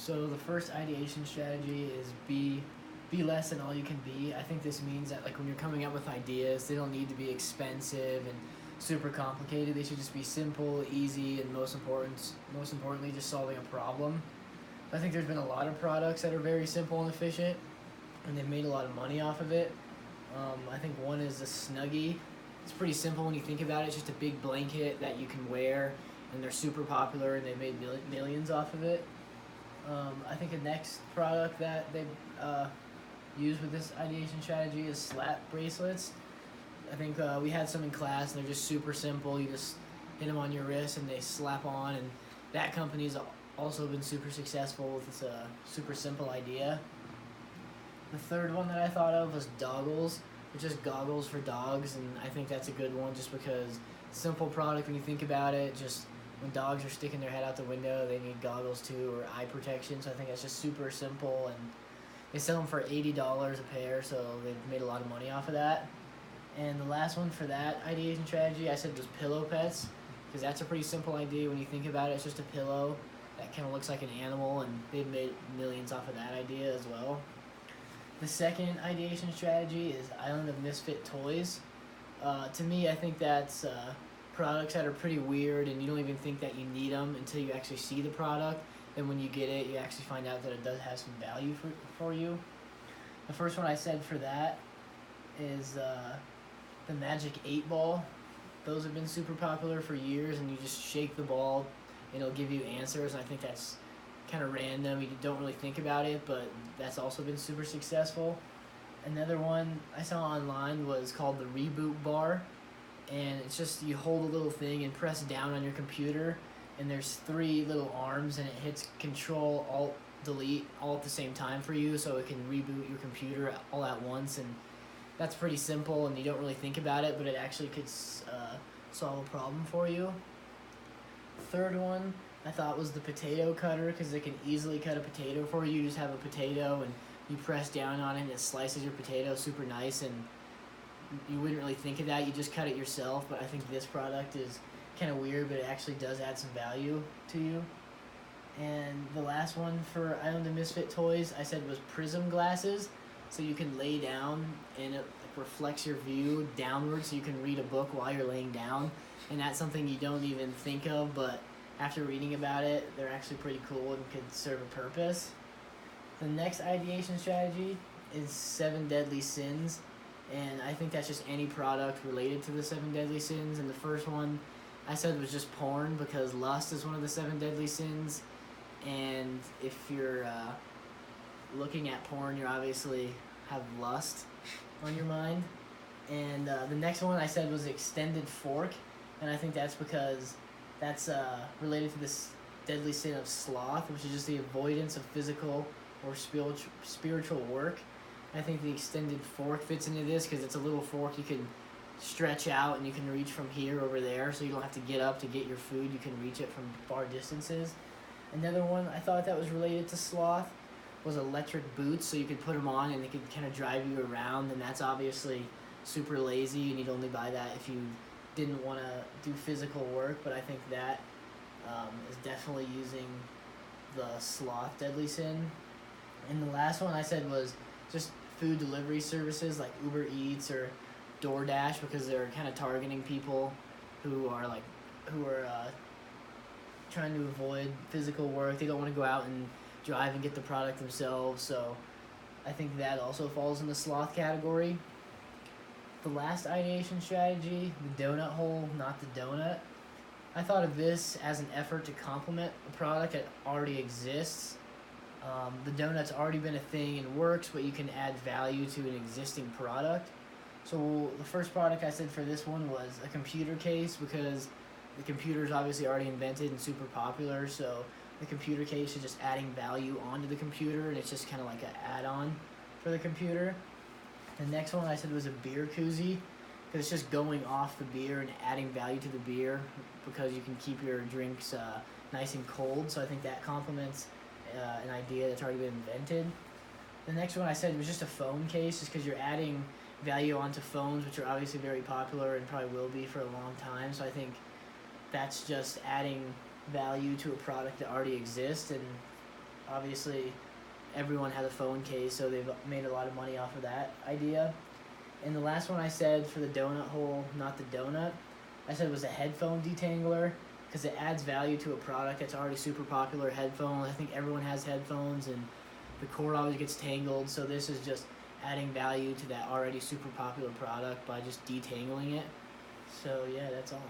So the first ideation strategy is be less than all you can be. I think this means that like when you're coming up with ideas, they don't need to be expensive and super complicated. They should just be simple, easy, and most importantly, just solving a problem. I think there's been a lot of products that are very simple and efficient, and they've made a lot of money off of it. I think one is a Snuggie. It's pretty simple when you think about it. It's just a big blanket that you can wear, and they're super popular, and they've made millions off of it. I think the next product that they use with this ideation strategy is slap bracelets. I think we had some in class, and they're just super simple. You just hit them on your wrist, and they slap on. And that company's also been super successful with this super simple idea. The third one that I thought of was doggles, which is goggles for dogs, and I think that's a good one just because simple product when you think about it. Just when dogs are sticking their head out the window, they need goggles too, or eye protection. So I think that's just super simple, and they sell them for $80 a pair, so they've made a lot of money off of that. And the last one for that ideation strategy I said was pillow pets, because that's a pretty simple idea when you think about it. It's just a pillow that kind of looks like an animal, and they've made millions off of that idea as well. The second ideation strategy is Island of Misfit Toys. To me, I think that's products that are pretty weird and you don't even think that you need them until you actually see the product. Then when you get it, you actually find out that it does have some value for you. The first one I said for that is the Magic 8 Ball. Those have been super popular for years, and you just shake the ball and it'll give you answers, and I think that's kind of random. You don't really think about it, but that's also been super successful. Another one I saw online was called the Reboot Bar, and it's just you hold a little thing and press down on your computer, and there's three little arms, and it hits Control Alt Delete all at the same time for you, so it can reboot your computer all at once. And that's pretty simple, and you don't really think about it, but it actually could solve a problem for you. Third one I thought was the potato cutter, because it can easily cut a potato for you. You just have a potato and you press down on it and it slices your potato super nice, and you wouldn't really think of that. You just cut it yourself, but I think this product is kind of weird, but it actually does add some value to you. And the last one for Island of Misfit Toys I said was prism glasses. So you can lay down and it reflects your view downward, so you can read a book while you're laying down. And that's something you don't even think of, but after reading about it, they're actually pretty cool and could serve a purpose. The next ideation strategy is 7 Deadly Sins, and I think that's just any product related to the 7 Deadly Sins. And the first one I said was just porn, because lust is one of the 7 Deadly Sins, and if you're looking at porn, you obviously have lust on your mind. And the next one I said was extended fork, and I think that's because that's related to this deadly sin of sloth, which is just the avoidance of physical or spiritual work. I think the extended fork fits into this because it's a little fork you can stretch out and you can reach from here over there, so you don't have to get up to get your food. You can reach it from far distances. Another one I thought that was related to sloth was electric boots, so you could put them on and they could kind of drive you around, and that's obviously super lazy, and you'd only buy that if you didn't want to do physical work. But I think that is definitely using the sloth deadly sin. And the last one I said was just food delivery services like Uber Eats or DoorDash, because they're kind of targeting people who are trying to avoid physical work. They don't want to go out and drive and get the product themselves, so I think that also falls in the sloth category. The last ideation strategy, the donut hole, not the donut. I thought of this as an effort to complement a product that already exists. The donut's already been a thing and works, but you can add value to an existing product. So the first product I said for this one was a computer case, because the computer is obviously already invented and super popular, so the computer case is just adding value onto the computer, and it's just kind of like an add-on for the computer. The next one I said was a beer koozie, because it's just going off the beer and adding value to the beer, because you can keep your drinks nice and cold, so I think that complements an idea that's already been invented. The next one I said was just a phone case, just because you're adding value onto phones, which are obviously very popular and probably will be for a long time, so I think that's just adding value to a product that already exists, and obviously everyone has a phone case, so they've made a lot of money off of that idea. And the last one I said for the donut hole, not the donut, I said was a headphone detangler because it adds value to a product that's already super popular. Headphones, I think everyone has headphones, and the cord always gets tangled. So this is just adding value to that already super popular product by just detangling it. So yeah, that's all.